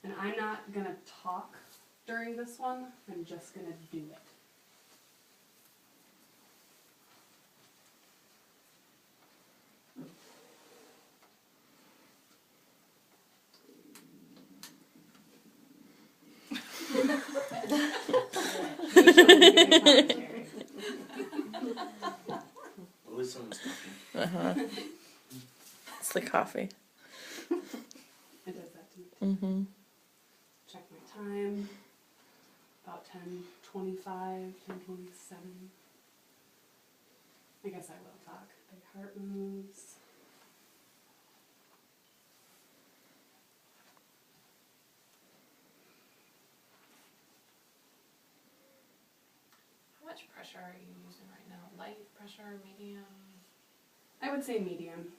And I'm not going to talk during this one, I'm just going to do it. At least someone's talking. It's the coffee. It does that to me too. Mm-hmm. Check my time. About 10:25, 10:27. I guess I will talk. Big heart moves. How much pressure are you using right now? Light pressure, medium? I would say medium.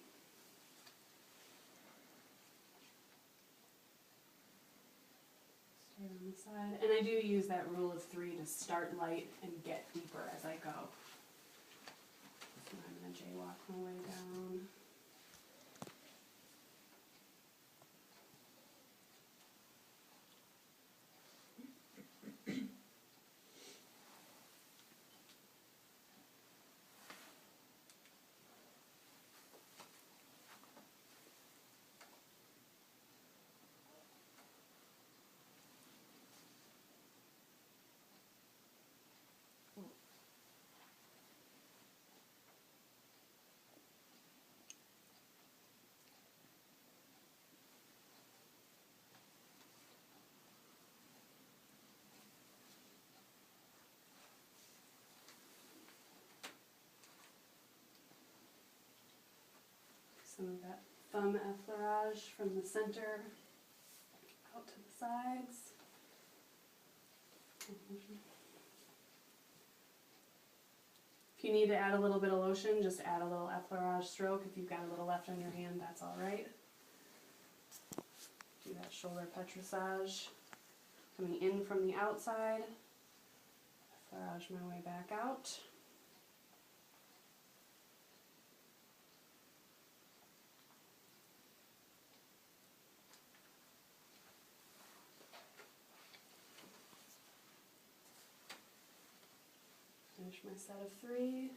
Start on the side. And I do use that rule of 3 to start light and get deeper as I go. So I'm going to jaywalk my way down. Some of that thumb effleurage from the center out to the sides. If you need to add a little bit of lotion, just add a little effleurage stroke. If you've got a little left on your hand, that's all right. Do that shoulder petrissage. Coming in from the outside, effleurage my way back out. Finish my set of 3.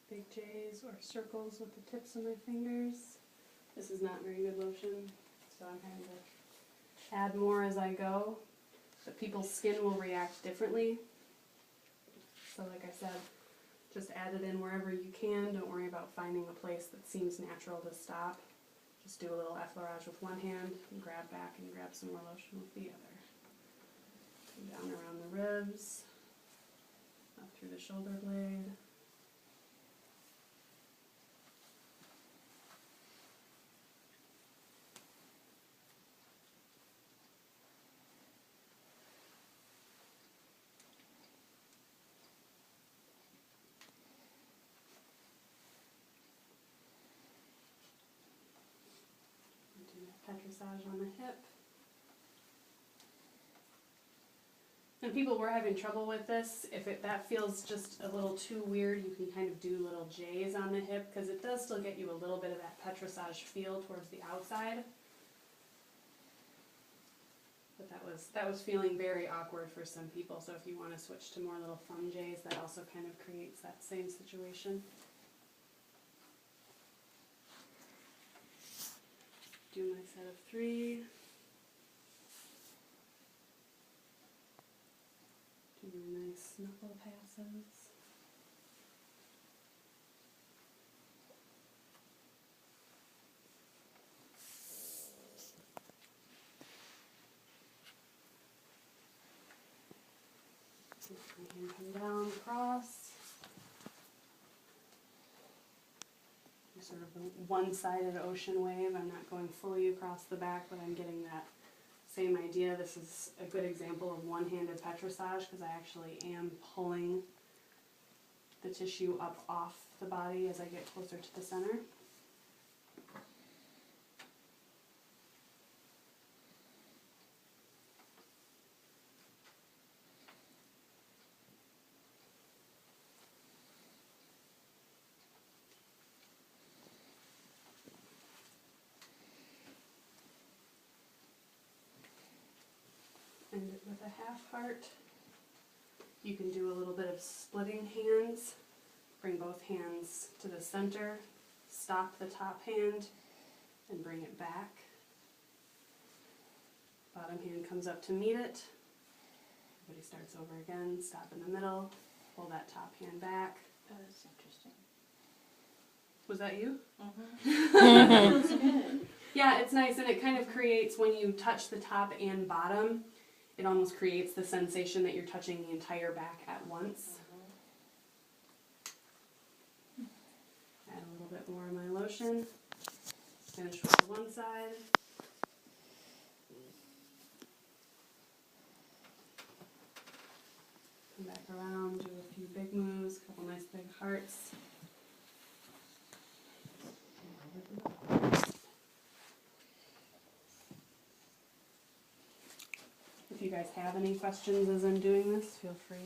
Big J's or circles with the tips of my fingers. This is not very good lotion, so I'm kind of add more as I go. But people's skin will react differently. So like I said, just add it in wherever you can. Don't worry about finding a place that seems natural to stop. Just do a little effleurage with one hand and grab back and grab some more lotion with the other. Go down around the ribs, up through the shoulder blade. Petrissage on the hip. And people were having trouble with this. If that feels just a little too weird, you can kind of do little J's on the hip because it does still get you a little bit of that petrissage feel towards the outside. But that was feeling very awkward for some people. So if you want to switch to more little thumb J's, that also kind of creates that same situation. Do my set of 3. Do my nice knuckle passes. Let my hand come down, cross. Sort of a one-sided ocean wave. I'm not going fully across the back, but I'm getting that same idea. This is a good example of one-handed petrissage because I actually am pulling the tissue up off the body as I get closer to the center. End it with a half heart. You can do a little bit of splitting hands. Bring both hands to the center, stop the top hand, and bring it back. Bottom hand comes up to meet it. Everybody starts over again, stop in the middle, pull that top hand back. Oh, that's interesting. Was that you? That's good. Yeah, it's nice, and it kind of creates, when you touch the top and bottom, it almost creates the sensation that you're touching the entire back at once. Add a little bit more of my lotion. Finish with the one side. Come back around, do a few big moves, a couple nice big hearts. If you guys have any questions as I'm doing this, feel free.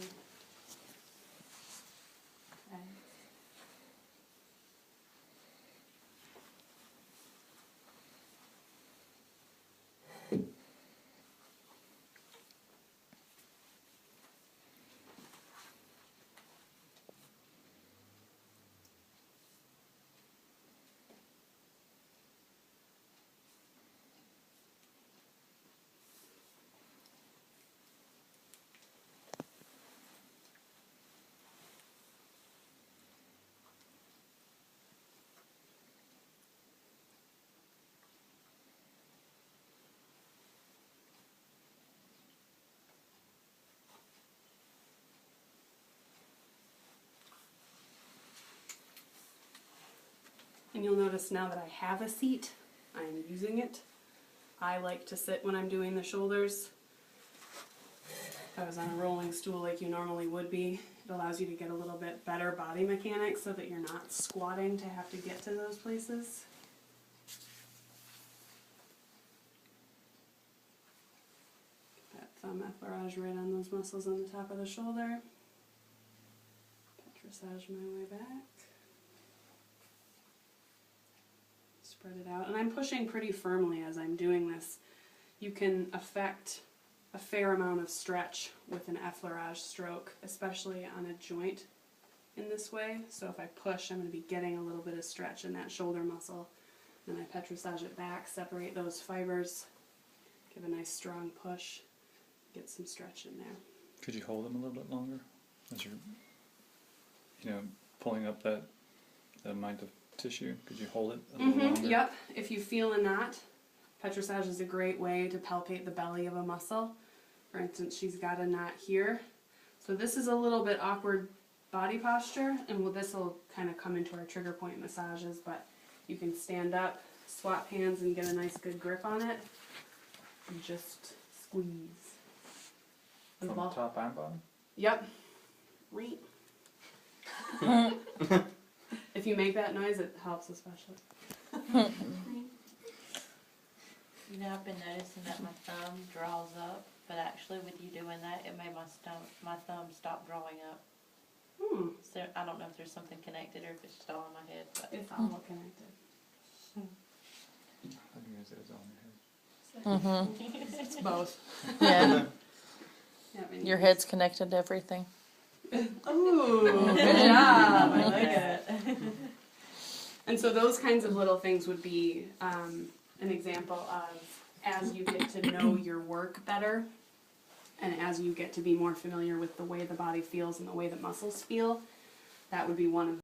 Okay. And you'll notice now that I have a seat, I'm using it. I like to sit when I'm doing the shoulders. If I was on a rolling stool like you normally would be, it allows you to get a little bit better body mechanics so that you're not squatting to have to get to those places. Get that thumb effleurage right on those muscles on the top of the shoulder. Petrissage my way back. Spread it out, and I'm pushing pretty firmly as I'm doing this. You can affect a fair amount of stretch with an effleurage stroke, especially on a joint in this way. So if I push, I'm going to be getting a little bit of stretch in that shoulder muscle. Then I petrissage it back, separate those fibers, give a nice strong push, get some stretch in there. Could you hold them a little bit longer as you're, pulling up that amount of tissue? Could you hold it a little longer? Yep. If you feel a knot, petrissage is a great way to palpate the belly of a muscle. For instance, she's got a knot here. So this is a little bit awkward body posture, and this will kind of come into our trigger point massages, but you can stand up, swap hands, and get a nice good grip on it, and just squeeze. From the top and bottom? Yep. Reet. If you make that noise, it helps especially. I've been noticing that my thumb draws up, but actually with you doing that, it made my thumb stop drawing up. So I don't know if there's something connected or if it's just all in my head. But It's all connected. I think it's all in your head. It's both. Yeah, Yeah, I mean, your head's connected to everything. Ooh, good job. I like it. And so those kinds of little things would be an example of, as you get to know your work better, and as you get to be more familiar with the way the body feels and the way that muscles feel, that would be one of